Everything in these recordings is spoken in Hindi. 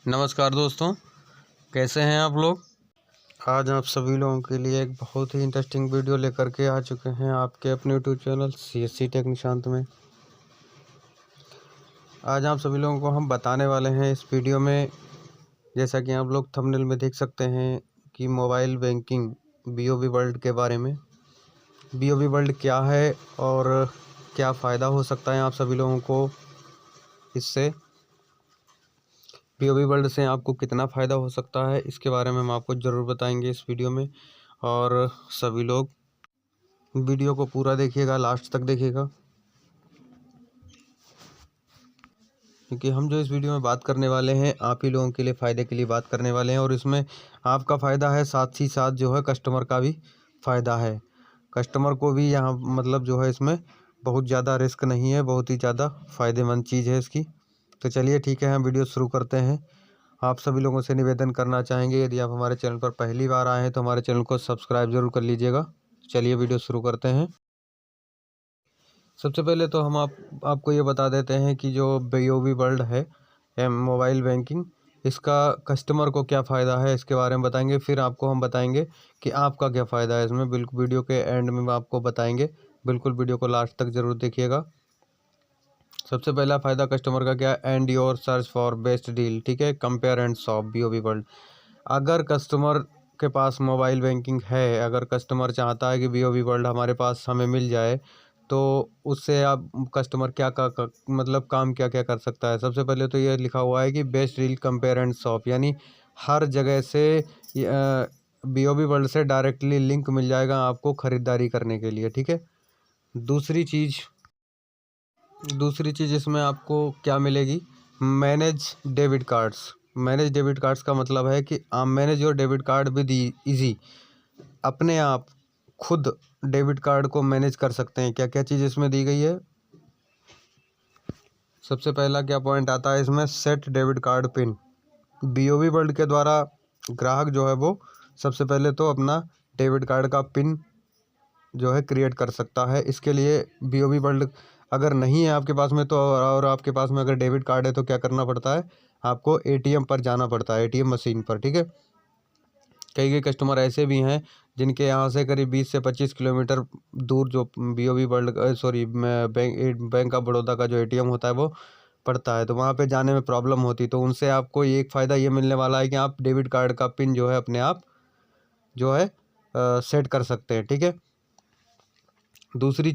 नमस्कार दोस्तों, कैसे हैं आप लोग। आज आप सभी लोगों के लिए एक बहुत ही इंटरेस्टिंग वीडियो लेकर के आ चुके हैं आपके अपने YouTube channel CSC tech Nishant में। आज आप सभी लोगों को हम बताने वाले हैं इस वीडियो में, जैसा कि आप लोग थंबनेल में देख सकते हैं कि मोबाइल बैंकिंग BOB वर्ल्ड के बारे में। BOB वर्ल्ड क्या है और क्या फ़ायदा हो सकता है आप सभी लोगों को इससे, BOB वर्ल्ड से आपको कितना फ़ायदा हो सकता है, इसके बारे में हम आपको ज़रूर बताएंगे इस वीडियो में। और सभी लोग वीडियो को पूरा देखिएगा, लास्ट तक देखिएगा, क्योंकि हम जो इस वीडियो में बात करने वाले हैं आप ही लोगों के लिए फ़ायदे के लिए बात करने वाले हैं। और इसमें आपका फ़ायदा है, साथ ही साथ जो है कस्टमर का भी फ़ायदा है। कस्टमर को भी यहाँ मतलब जो है इसमें बहुत ज़्यादा रिस्क नहीं है, बहुत ही ज़्यादा फ़ायदेमंद चीज़ है इसकी। तो चलिए ठीक है, हम वीडियो शुरू करते हैं। आप सभी लोगों से निवेदन करना चाहेंगे, यदि आप हमारे चैनल पर पहली बार आए हैं तो हमारे चैनल को सब्सक्राइब जरूर कर लीजिएगा। चलिए वीडियो शुरू करते हैं। सबसे पहले तो हम आपको ये बता देते हैं कि जो BOB वर्ल्ड है मोबाइल बैंकिंग, इसका कस्टमर को क्या फ़ायदा है इसके बारे में बताएंगे। फिर आपको हम बताएंगे कि आपका क्या फ़ायदा है इसमें। बिल्कुल वीडियो के एंड में आपको बताएंगे, बिल्कुल वीडियो को लास्ट तक ज़रूर देखिएगा। सबसे पहला फ़ायदा कस्टमर का क्या, and your search for best deal. ठीक है, compare and shop BOB world. अगर कस्टमर के पास मोबाइल बैंकिंग है, अगर कस्टमर चाहता है कि BOB वर्ल्ड हमारे पास हमें मिल जाए, तो उससे आप कस्टमर मतलब काम क्या क्या कर सकता है। सबसे पहले तो ये लिखा हुआ है कि best deal compare and shop, यानी हर जगह से BOB वर्ल्ड से डायरेक्टली लिंक मिल जाएगा आपको ख़रीदारी करने के लिए। ठीक है, दूसरी चीज़ इसमें आपको क्या मिलेगी, manage debit cards. Manage debit cards का मतलब है कि आप manage your debit card with easy, अपने आप खुद डेबिट कार्ड को मैनेज कर सकते हैं। क्या क्या चीज़ इसमें दी गई है। सबसे पहला क्या पॉइंट आता है इसमें, set debit card pin. BOB world के द्वारा ग्राहक जो है वो सबसे पहले तो अपना डेबिट कार्ड का पिन जो है क्रिएट कर सकता है। इसके लिए BOB वर्ल्ड अगर नहीं है आपके पास में तो, और आपके पास में अगर डेबिट कार्ड है तो क्या करना पड़ता है, आपको ATM पर जाना पड़ता है, ATM मशीन पर। ठीक है, कई कस्टमर ऐसे भी हैं जिनके यहाँ से करीब 20 से 25 किलोमीटर दूर जो BOB world bank of Baroda का जो ATM होता है वो पड़ता है, तो वहाँ पे जाने में प्रॉब्लम होती। तो उनसे आपको एक फ़ायदा ये मिलने वाला है कि आप डेबिट कार्ड का पिन जो है अपने आप जो है सेट कर सकते हैं। ठीक है, दूसरी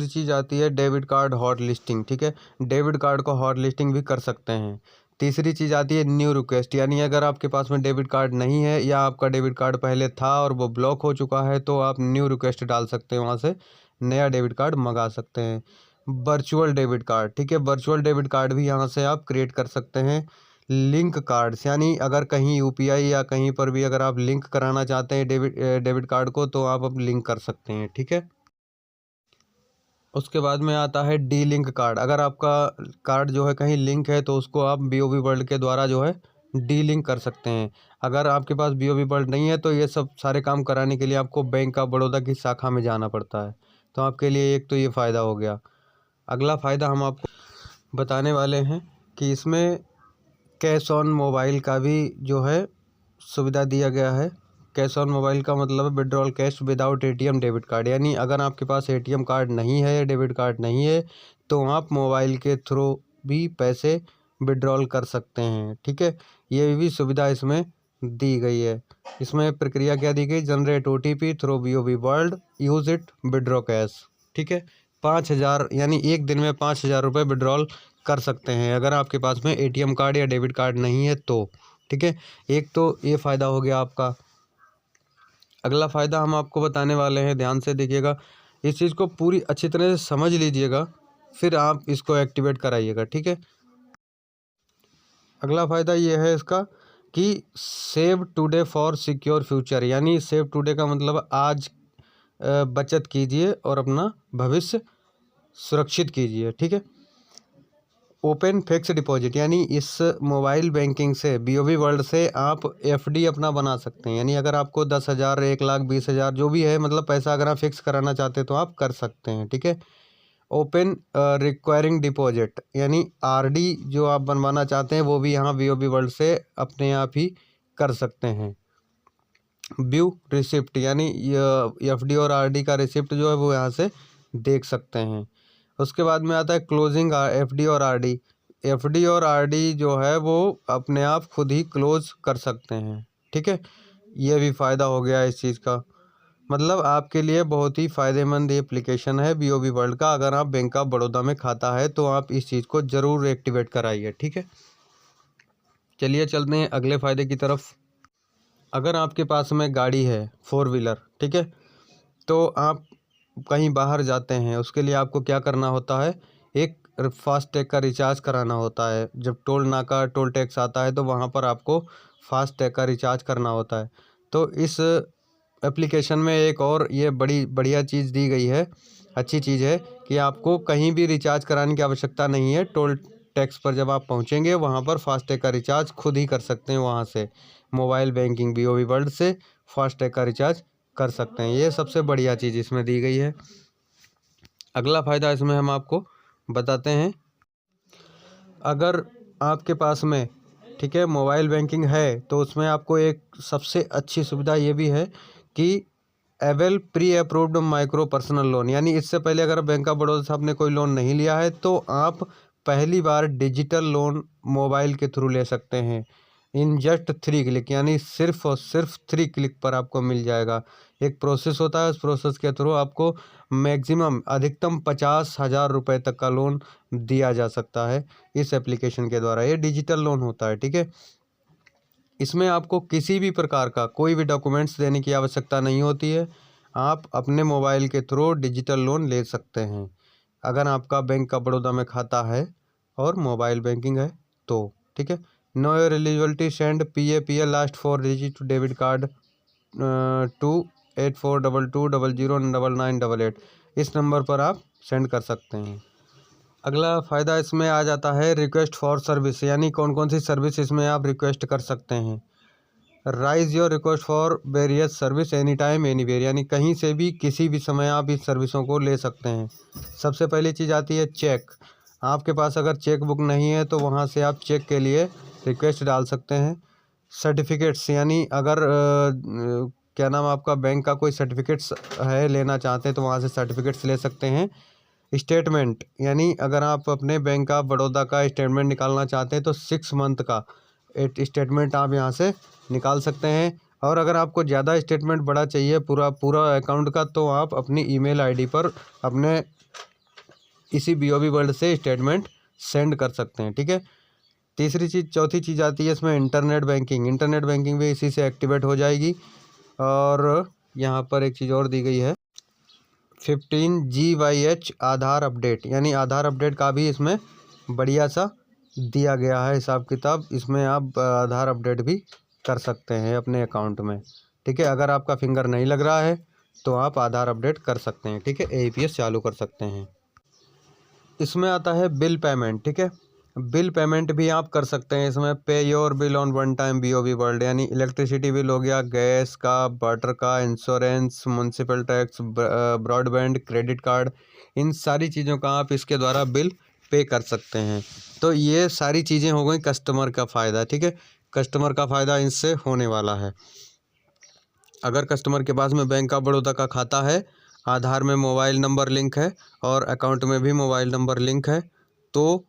चीज़ आती है डेबिट कार्ड हॉट लिस्टिंग। ठीक है, डेबिट कार्ड को हॉट लिस्टिंग भी कर सकते हैं। तीसरी चीज़ आती है न्यू रिक्वेस्ट, यानी अगर आपके पास में डेबिट कार्ड नहीं है या आपका डेबिट कार्ड पहले था और वो ब्लॉक हो चुका है, तो आप न्यू रिक्वेस्ट डाल सकते हैं, वहाँ से नया डेबिट कार्ड मंगा सकते हैं। वर्चुअल डेबिट कार्ड, ठीक है, वर्चुअल डेबिट कार्ड भी यहाँ से आप क्रिएट कर सकते हैं। लिंक कार्ड्स, यानी अगर कहीं UPI या कहीं पर भी अगर आप लिंक कराना चाहते हैं डेबिट कार्ड को, तो आप अब लिंक कर सकते हैं। ठीक है, उसके बाद में आता है डी लिंक कार्ड। अगर आपका कार्ड जो है कहीं लिंक है तो उसको आप BOB वर्ल्ड के द्वारा जो है डी लिंक कर सकते हैं। अगर आपके पास BOB वर्ल्ड नहीं है तो ये सब सारे काम कराने के लिए आपको बैंक ऑफ बड़ौदा की शाखा में जाना पड़ता है। तो आपके लिए एक तो ये फ़ायदा हो गया। अगला फ़ायदा हम आपको बताने वाले हैं कि इसमें कैश ऑन मोबाइल का भी जो है सुविधा दिया गया है। कैश ऑन मोबाइल का मतलब है withdrawal cash without ATM debit card, यानी अगर आपके पास ATM कार्ड नहीं है, डेबिट कार्ड नहीं है, तो आप मोबाइल के थ्रू भी पैसे विड्रॉल कर सकते हैं। ठीक है, ये भी सुविधा इसमें दी गई है। इसमें प्रक्रिया क्या दी गई, generate OTP through BOB world, use it withdraw cash. ठीक है, 5,000 यानी एक दिन में 5,000 रुपये विड्रॉल कर सकते हैं अगर आपके पास में ATM कार्ड या डेबिट कार्ड नहीं है तो। ठीक है, एक तो ये फ़ायदा हो गया आपका। अगला फ़ायदा हम आपको बताने वाले हैं, ध्यान से देखिएगा, इस चीज़ को पूरी अच्छी तरह से समझ लीजिएगा, फिर आप इसको एक्टिवेट कराइएगा। ठीक है, अगला फ़ायदा ये है इसका कि save today for secure future, यानी सेव टुडे का मतलब आज बचत कीजिए और अपना भविष्य सुरक्षित कीजिए। ठीक है, ओपन फिक्स डिपॉजिट, यानी इस मोबाइल बैंकिंग से BOB वर्ल्ड से आप FD अपना बना सकते हैं। यानी अगर आपको 10,000, 1,20,000 जो भी है, मतलब पैसा अगर आप फिक्स कराना चाहते हैं तो आप कर सकते हैं। ठीक है, ओपन रिक्वायरिंग डिपॉजिट, यानी आरडी जो आप बनवाना चाहते हैं वो भी यहाँ बीओबी वर्ल्ड से अपने आप ही कर सकते हैं। व्यू रिसिप्ट, यानी एफडी और आरडी का रिसिप्ट जो है वो यहाँ से देख सकते हैं। उसके बाद में आता है क्लोजिंग एफडी और आरडी। एफडी और आरडी जो है वो अपने आप खुद ही क्लोज कर सकते हैं, ठीक है। ये भी फ़ायदा हो गया इस चीज़ का, मतलब आपके लिए बहुत ही फ़ायदेमंद एप्लीकेशन है बीओबी वर्ल्ड का। अगर आप बैंक ऑफ बड़ौदा में खाता है तो आप इस चीज़ को ज़रूर एक्टिवेट कराइए, ठीक है। चलिए चलते हैं अगले फ़ायदे की तरफ। अगर आपके पास में गाड़ी है 4 व्हीलर, ठीक है, तो आप कहीं बाहर जाते हैं, उसके लिए आपको क्या करना होता है, एक फास्टैग का रिचार्ज कराना होता है। जब टोल नाका टोल टैक्स आता है तो वहाँ पर आपको फास्टैग का रिचार्ज करना होता है। तो इस एप्लीकेशन में एक और ये बड़ी बढ़िया चीज़ दी गई है, अच्छी चीज़ है कि आपको कहीं भी रिचार्ज कराने की आवश्यकता नहीं है। टोल टैक्स पर जब आप पहुँचेंगे वहाँ पर फास्टैग का रिचार्ज खुद ही कर सकते हैं, वहाँ से मोबाइल बैंकिंग बीओबी वर्ल्ड से फास्टैग का रिचार्ज कर सकते हैं। ये सबसे बढ़िया चीज़ इसमें दी गई है। अगला फ़ायदा इसमें हम आपको बताते हैं। अगर आपके पास में, ठीक है, मोबाइल बैंकिंग है तो उसमें आपको एक सबसे अच्छी सुविधा ये भी है कि avail pre approved micro personal loan, यानी इससे पहले अगर बैंक ऑफ बड़ौदा से आपने कोई लोन नहीं लिया है तो आप पहली बार डिजिटल लोन मोबाइल के थ्रू ले सकते हैं इन जस्ट 3 क्लिक, यानी सिर्फ और सिर्फ 3 क्लिक पर आपको मिल जाएगा। एक प्रोसेस होता है, उस प्रोसेस के थ्रू आपको मैक्सिमम अधिकतम 50,000 रुपये तक का लोन दिया जा सकता है इस एप्लीकेशन के द्वारा। ये डिजिटल लोन होता है, ठीक है। इसमें आपको किसी भी प्रकार का कोई भी डॉक्यूमेंट्स देने की आवश्यकता नहीं होती है। आप अपने मोबाइल के थ्रू डिजिटल लोन ले सकते हैं अगर आपका बैंक ऑफ बड़ौदा में खाता है और मोबाइल बैंकिंग है तो, ठीक है। Know your eligibility, send PAPL last 4 digit to debit card to 8422009988, इस नंबर पर आप सेंड कर सकते हैं। अगला फ़ायदा इसमें आ जाता है रिक्वेस्ट फॉर सर्विस, यानी कौन कौन सी सर्विस इसमें आप रिक्वेस्ट कर सकते हैं। Rise your request for various service any time anywhere, यानी कहीं से भी किसी भी समय आप इस सर्विसों को ले सकते हैं। सबसे पहली चीज़ आती है चेक। आपके पास अगर चेक बुक नहीं है तो वहाँ से आप चेक के लिए रिक्वेस्ट डाल सकते हैं। सर्टिफिकेट्स, यानी अगर क्या नाम आपका बैंक का कोई सर्टिफिकेट्स है लेना चाहते हैं तो वहाँ से सर्टिफिकेट्स ले सकते हैं। स्टेटमेंट, यानी अगर आप अपने बैंक ऑफ बड़ौदा का स्टेटमेंट निकालना चाहते हैं तो 6 मंथ का एक स्टेटमेंट आप यहाँ से निकाल सकते हैं। और अगर आपको ज़्यादा स्टेटमेंट बड़ा चाहिए पूरा पूरा अकाउंट का, तो आप अपनी ईमेल आईडी पर अपने इसी बीओबी वर्ल्ड से स्टेटमेंट सेंड कर सकते हैं, ठीक है। चौथी चीज़ आती है इसमें इंटरनेट बैंकिंग। इंटरनेट बैंकिंग भी इसी से एक्टिवेट हो जाएगी। और यहाँ पर एक चीज़ और दी गई है 15GYH आधार अपडेट, यानी आधार अपडेट का भी इसमें बढ़िया सा दिया गया है हिसाब किताब। इसमें आप आधार अपडेट भी कर सकते हैं अपने अकाउंट में, ठीक है। अगर आपका फिंगर नहीं लग रहा है तो आप आधार अपडेट कर सकते हैं, ठीक है। APS चालू कर सकते हैं। इसमें आता है बिल पेमेंट, ठीक है। बिल पेमेंट भी आप कर सकते हैं इसमें। Pay your bill on one time BOB world, यानी इलेक्ट्रिसिटी बिल हो गया, गैस का, वाटर का, insurance, municipal tax, broadband, credit card, इन सारी चीज़ों का आप इसके द्वारा बिल पे कर सकते हैं। तो ये सारी चीज़ें हो गई कस्टमर का फ़ायदा, ठीक है। कस्टमर का फ़ायदा इससे होने वाला है। अगर कस्टमर के पास में बैंक ऑफ बड़ौदा का खाता है, आधार में मोबाइल नंबर लिंक है और अकाउंट में भी मोबाइल नंबर लिंक है, तो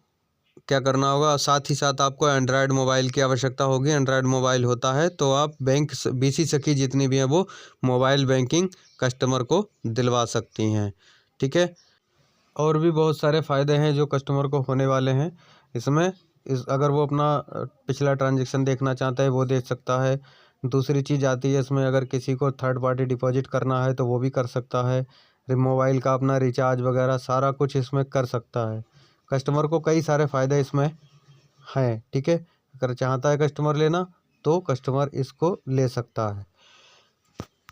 क्या करना होगा, साथ ही साथ आपको एंड्रॉयड मोबाइल की आवश्यकता होगी। एंड्रॉयड मोबाइल होता है तो आप बैंक BC सखी जितनी भी हैं वो मोबाइल बैंकिंग कस्टमर को दिलवा सकती हैं, ठीक है। और भी बहुत सारे फ़ायदे हैं जो कस्टमर को होने वाले हैं इसमें। अगर वो अपना पिछला ट्रांजेक्शन देखना चाहता है वो देख सकता है। दूसरी चीज़ आती है इसमें, अगर किसी को थर्ड पार्टी डिपॉजिट करना है तो वो भी कर सकता है। मोबाइल का अपना रिचार्ज वगैरह सारा कुछ इसमें कर सकता है। कस्टमर को कई सारे फ़ायदे इसमें हैं, ठीक है। अगर चाहता है कस्टमर लेना तो कस्टमर इसको ले सकता है।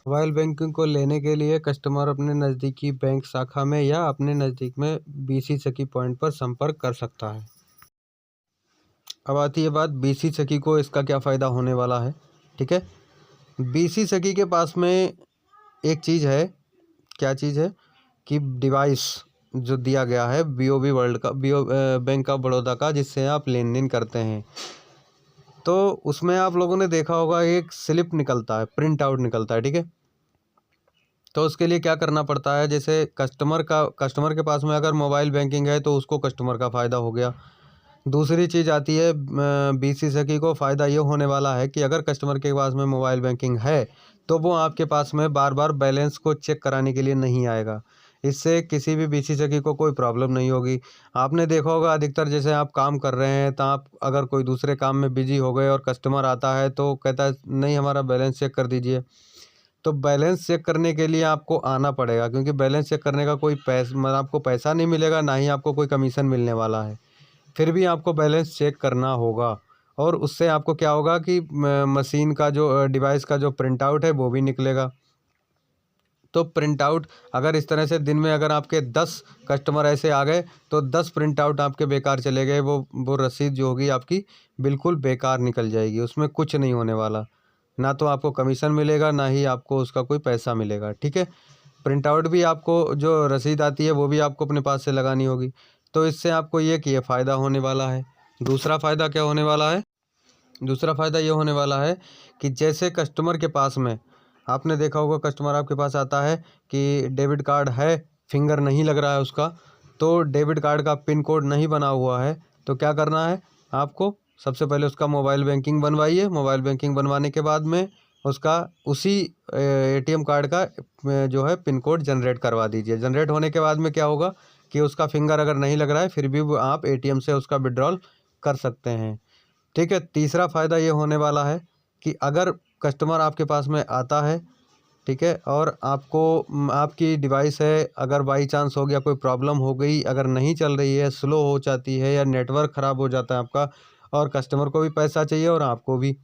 मोबाइल बैंकिंग को लेने के लिए कस्टमर अपने नज़दीकी बैंक शाखा में या अपने नज़दीक में BC सखी पॉइंट पर संपर्क कर सकता है। अब आती है बात BC सखी को इसका क्या फ़ायदा होने वाला है, ठीक है। BC सखी के पास में एक चीज़ है, क्या चीज़ है कि डिवाइस, जो दिया गया है BOB वर्ल्ड का, बैंक ऑफ बड़ौदा का, जिससे आप लेन देन करते हैं। तो उसमें आप लोगों ने देखा होगा एक स्लिप निकलता है, प्रिंट आउट निकलता है, ठीक है। तो उसके लिए क्या करना पड़ता है, जैसे कस्टमर के पास में अगर मोबाइल बैंकिंग है तो उसको कस्टमर का फ़ायदा हो गया। दूसरी चीज़ आती है BC सखी को फ़ायदा ये होने वाला है कि अगर कस्टमर के पास में मोबाइल बैंकिंग है तो वो आपके पास में बार बार बैलेंस को चेक कराने के लिए नहीं आएगा। इससे किसी भी BC सखी को कोई प्रॉब्लम नहीं होगी। आपने देखा होगा अधिकतर जैसे आप काम कर रहे हैं तो आप अगर कोई दूसरे काम में बिजी हो गए और कस्टमर आता है तो कहता है नहीं हमारा बैलेंस चेक कर दीजिए। तो बैलेंस चेक करने के लिए आपको आना पड़ेगा, क्योंकि बैलेंस चेक करने का कोई मतलब आपको पैसा नहीं मिलेगा, ना ही आपको कोई कमीशन मिलने वाला है। फिर भी आपको बैलेंस चेक करना होगा और उससे आपको क्या होगा कि मशीन का जो डिवाइस का जो प्रिंट आउट है वो भी निकलेगा। तो प्रिंट आउट अगर इस तरह से दिन में अगर आपके 10 कस्टमर ऐसे आ गए तो 10 प्रिंट आउट आपके बेकार चले गए, वो रसीद जो होगी आपकी बिल्कुल बेकार निकल जाएगी, उसमें कुछ नहीं होने वाला। ना तो आपको कमीशन मिलेगा, ना ही आपको उसका कोई पैसा मिलेगा, ठीक है। प्रिंट आउट भी आपको जो रसीद आती है वो भी आपको अपने पास से लगानी होगी। तो इससे आपको ये फ़ायदा होने वाला है। दूसरा फ़ायदा क्या होने वाला है, दूसरा फ़ायदा ये होने वाला है कि जैसे कस्टमर के पास में, आपने देखा होगा कस्टमर आपके पास आता है कि डेबिट कार्ड है, फिंगर नहीं लग रहा है उसका, तो डेबिट कार्ड का पिन कोड नहीं बना हुआ है, तो क्या करना है आपको, सबसे पहले उसका मोबाइल बैंकिंग बनवाइए। मोबाइल बैंकिंग बनवाने के बाद में उसका उसी ATM कार्ड का जो है पिन कोड जनरेट करवा दीजिए। जनरेट होने के बाद में क्या होगा कि उसका फिंगर अगर नहीं लग रहा है फिर भी आप ATM से उसका विड्रॉल कर सकते हैं, ठीक है। तीसरा फ़ायदा ये होने वाला है कि अगर कस्टमर आपके पास में आता है, ठीक है, और आपको आपकी डिवाइस है, अगर बाई चांस हो गया कोई प्रॉब्लम हो गई, अगर नहीं चल रही है, स्लो हो जाती है या नेटवर्क ख़राब हो जाता है आपका, और कस्टमर को भी पैसा चाहिए और आपको भी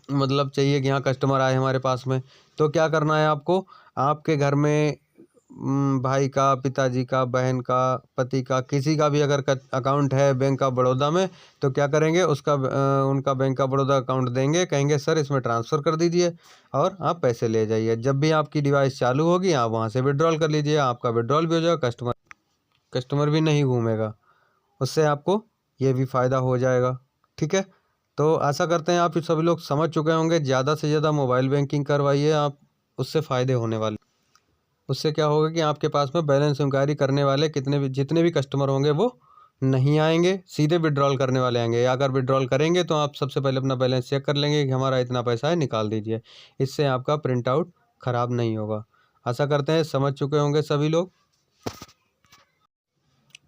मतलब चाहिए कि हाँ कस्टमर आए हमारे पास में, तो क्या करना है आपको, आपके घर में भाई का, पिताजी का, बहन का, पति का, किसी का भी अगर अकाउंट है बैंक ऑफ बड़ौदा में, तो क्या करेंगे उसका उनका बैंक ऑफ बड़ौदा अकाउंट देंगे, कहेंगे सर इसमें ट्रांसफ़र कर दीजिए और आप पैसे ले जाइए। जब भी आपकी डिवाइस चालू होगी आप वहाँ से विड्रॉल कर लीजिए, आपका विड्रॉल भी हो जाएगा, कस्टमर भी नहीं घूमेगा। उससे आपको ये भी फ़ायदा हो जाएगा, ठीक है। तो आशा करते हैं आप सभी लोग समझ चुके होंगे। ज़्यादा से ज़्यादा मोबाइल बैंकिंग करवाइए आप, उससे फ़ायदे होने वाले। उससे क्या होगा कि आपके पास में बैलेंस इंक्वायरी करने वाले जितने भी कस्टमर होंगे वो नहीं आएंगे, सीधे विड्रॉल करने वाले आएंगे। या अगर विड्रॉल करेंगे तो आप सबसे पहले अपना बैलेंस चेक कर लेंगे कि हमारा इतना पैसा है, निकाल दीजिए। इससे आपका प्रिंट आउट ख़राब नहीं होगा। आशा करते हैं समझ चुके होंगे सभी लोग।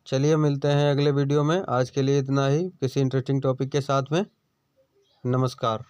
चलिए मिलते हैं अगले वीडियो में। आज के लिए इतना ही, किसी इंटरेस्टिंग टॉपिक के साथ में। नमस्कार।